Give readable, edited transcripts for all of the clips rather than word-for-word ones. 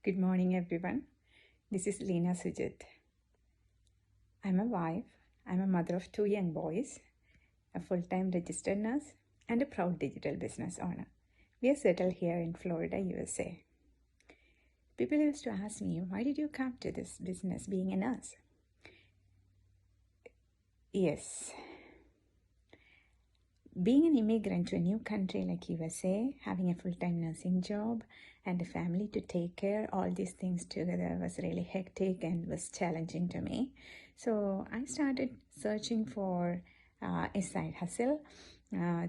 Good morning, everyone. This is Lena Sujit. I'm a wife, I'm a mother of 2 young boys, a full-time registered nurse, and a proud digital business owner. We are settled here in Florida, USA. People used to ask me, why did you come to this business being a nurse? Yes, being an immigrant to a new country like USA, having a full-time nursing job and a family to take care, all these things together was really hectic and was challenging to me. So I started searching for a side hustle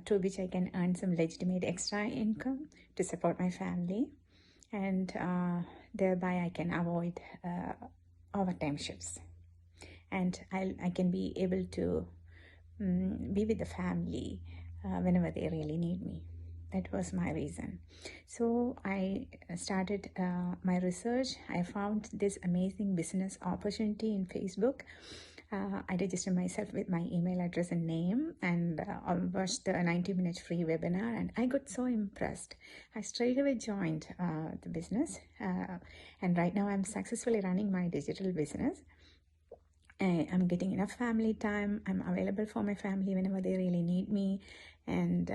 through which I can earn some legitimate extra income to support my family, and thereby I can avoid overtime shifts, and I can be able to be with the family whenever they really need me. That was my reason. So I started my research. I found this amazing business opportunity in Facebook. I registered myself with my email address and name, and watched the 90-minute free webinar, and I got so impressed. I straight away joined the business, and right now I'm successfully running my digital business. I'm getting enough family time. I'm available for my family whenever they really need me, and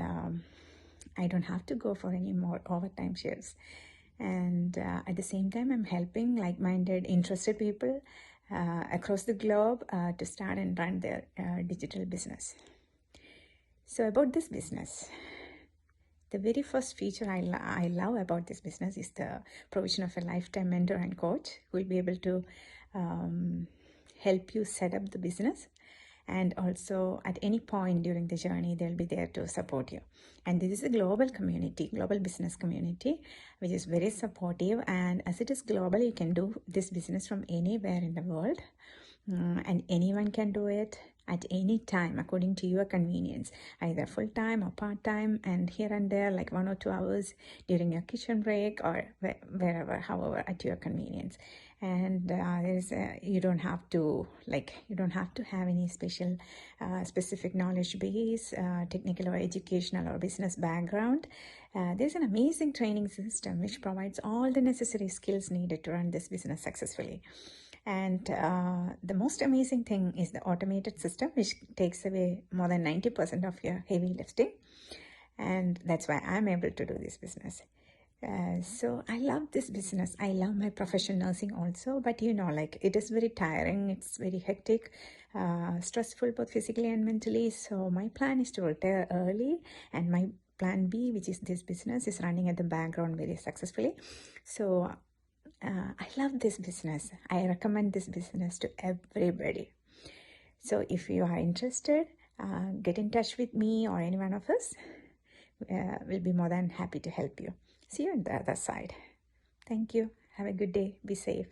I don't have to go for any more overtime shifts. And at the same time, I'm helping like-minded, interested people across the globe to start and run their digital business. So about this business, the very first feature I love about this business is the provision of a lifetime mentor and coach who will be able to help you set up the business, and also at any point during the journey they'll be there to support you. And this is a global community, global business community, which is very supportive, and as it is global, you can do this business from anywhere in the world, and anyone can do it at any time according to your convenience, either full-time or part-time, and here and there like 1 or 2 hours during your kitchen break, or wherever, however, at your convenience. And you don't have to have any specific knowledge base, technical or educational or business background. There's an amazing training system which provides all the necessary skills needed to run this business successfully. And the most amazing thing is the automated system, which takes away more than 90% of your heavy lifting, and that's why I'm able to do this business. So I love this business. I love my profession, nursing, also, but it is very tiring. It's very hectic, stressful, both physically and mentally. So my plan is to retire early, and my plan B, which is this business, is running at the background very successfully. So I love this business. I recommend this business to everybody. So if you are interested, get in touch with me or any one of us. We'll be more than happy to help you. See you on the other side. Thank you. Have a good day. Be safe.